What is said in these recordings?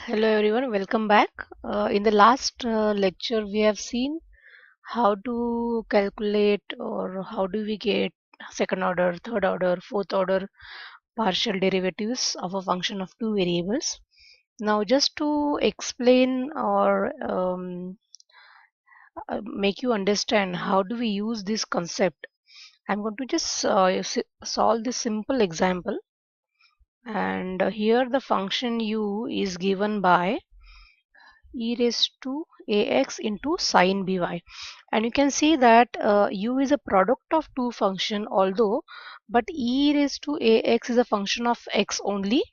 Hello everyone, welcome back. In the last lecture, we have seen how to calculate or how do we get second order, third order, fourth order partial derivatives of a function of two variables. Now, just to explain or make you understand how do we use this concept, I'm going to just solve this simple example. And here the function u is given by e raised to ax into sine by, and you can see that u is a product of two function, although but e raised to ax is a function of x only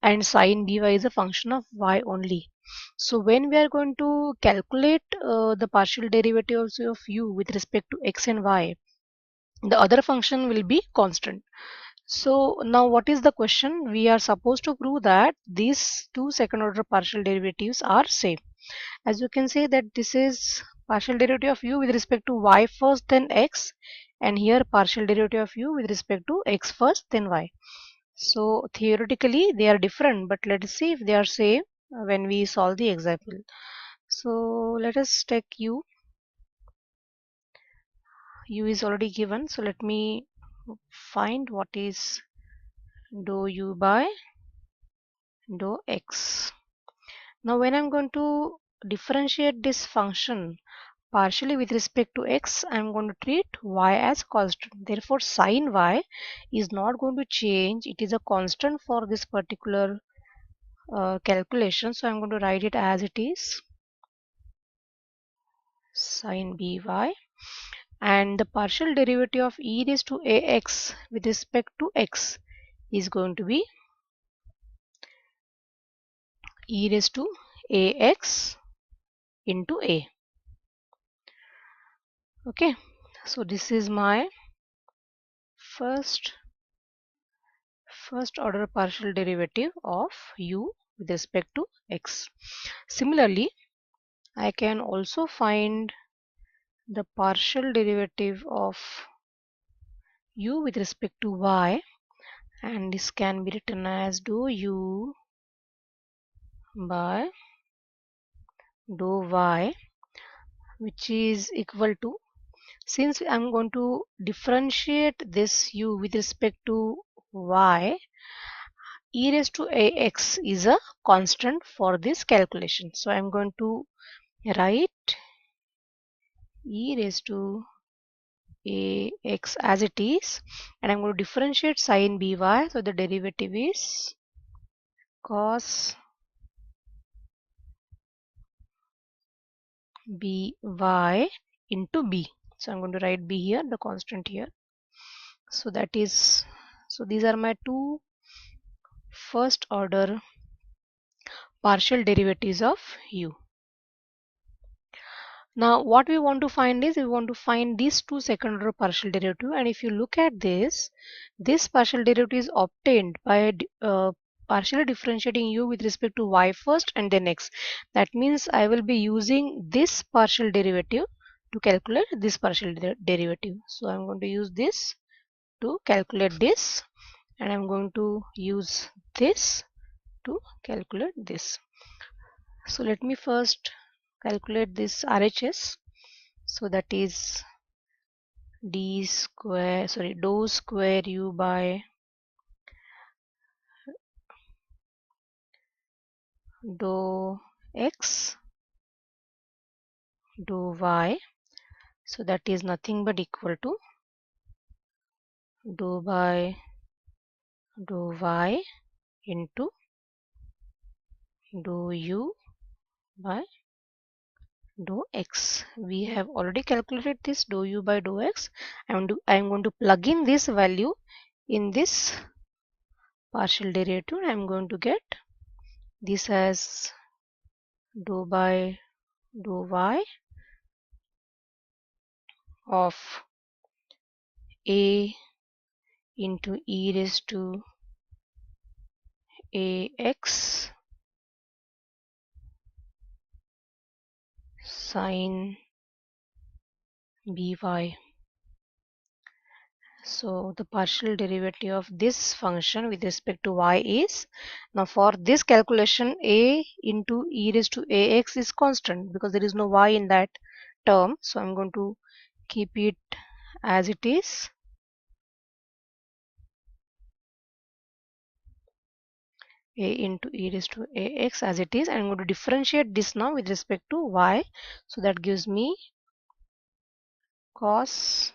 and sine by is a function of y only. So when we are going to calculate the partial derivatives of u with respect to x and y, the other function will be constant. So now what is the question? We are supposed to prove that these two second order partial derivatives are same. As you can say that this is partial derivative of u with respect to y first then x, and here partial derivative of u with respect to x first then y. So theoretically they are different, but let us see if they are same when we solve the example. So let us take u is already given, so let me find what is dou u by dou x. Now when I'm going to differentiate this function partially with respect to x, I'm going to treat y as constant. Therefore, sine y is not going to change. It is a constant for this particular calculation. So I'm going to write it as it is, sine by. And the partial derivative of e raised to ax with respect to x is going to be e raised to ax into a. Okay, so this is my first order partial derivative of u with respect to x. Similarly, I can also find the partial derivative of u with respect to y, and this can be written as dou u by dou y, which is equal to, since I'm going to differentiate this u with respect to y, e raised to ax is a constant for this calculation. So I'm going to write e raised to ax as it is, and I'm going to differentiate sine by, so the derivative is cos by into b. So I'm going to write b here, the constant here. So that is, so these are my two first order partial derivatives of u. Now what we want to find is, we want to find these two second order partial derivative, and if you look at this partial derivative is obtained by partially differentiating u with respect to y first and then x. That means I will be using this partial derivative to calculate this partial derivative. So I'm going to use this to calculate this, and I'm going to use this to calculate this. So let me first calculate this RHS. So that is dou square u by dou x dou y. So that is nothing but equal to dou by dou y into dou u by dou x. We have already calculated this dou u by dou x. I'm going to plug in this value in this partial derivative. I'm going to get this as dou by dou y of a into e raised to ax sine by. So the partial derivative of this function with respect to y is, now for this calculation, a into e raised to ax is constant because there is no y in that term. So I'm going to keep it as it is. A into e raised to ax as it is. I'm going to differentiate this now with respect to y. So that gives me cos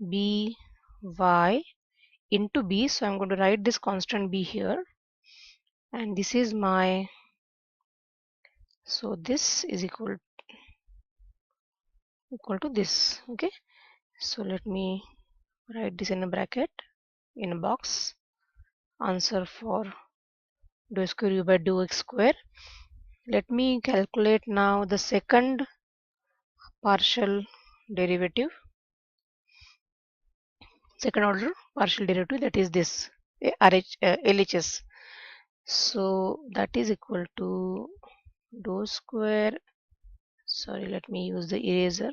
b y into b. So I'm going to write this constant b here, and this is my, so this is equal to this. Okay, so let me write this in a bracket, in a box. Answer for dou square u by dou x square. Let me calculate now the second partial derivative, second order partial derivative, that is this LHS. So that is equal to dou square, sorry, let me use the eraser.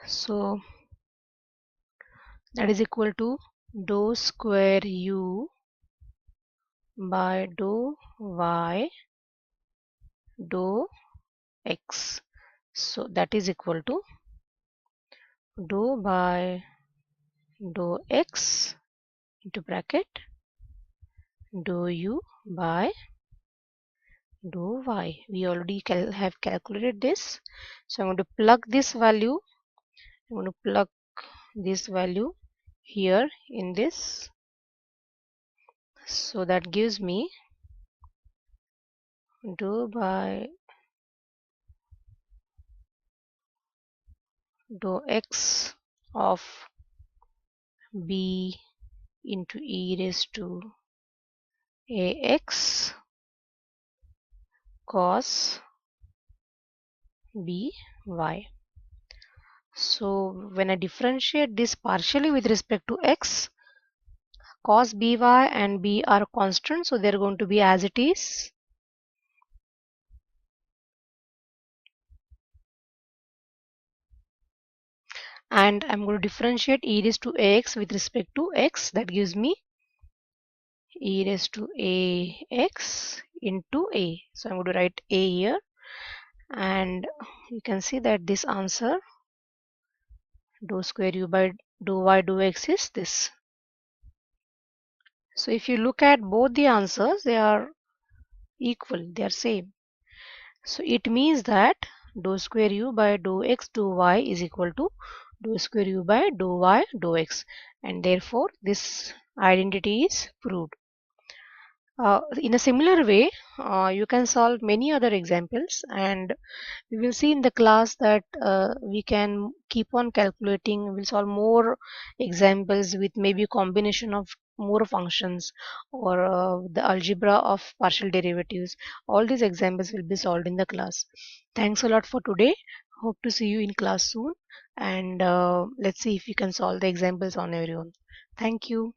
So that is equal to dou square u by dou y dou x. So that is equal to dou by dou x into bracket dou u by dou y. We already have calculated this. So I'm going to plug this value. I'm going to plug this value here in this. So that gives me dou by dou x of b into e raised to ax cos by. So when I differentiate this partially with respect to x, cos by and b are constant, so they're going to be as it is. And I'm going to differentiate e raised to ax with respect to x. That gives me e raised to ax into a. So I'm going to write a here, and you can see that this answer dou square u by dou y dou x is this. So if you look at both the answers, they are equal, they are same. So it means that dou square u by dou x dou y is equal to dou square u by dou y dou x, and therefore this identity is proved. In a similar way, you can solve many other examples, and we will see in the class that we can keep on calculating. We'll solve more examples with maybe combination of more functions, or the algebra of partial derivatives. All these examples will be solved in the class. Thanks a lot for today. Hope to see you in class soon, and let's see if we can solve the examples on your own. Thank you.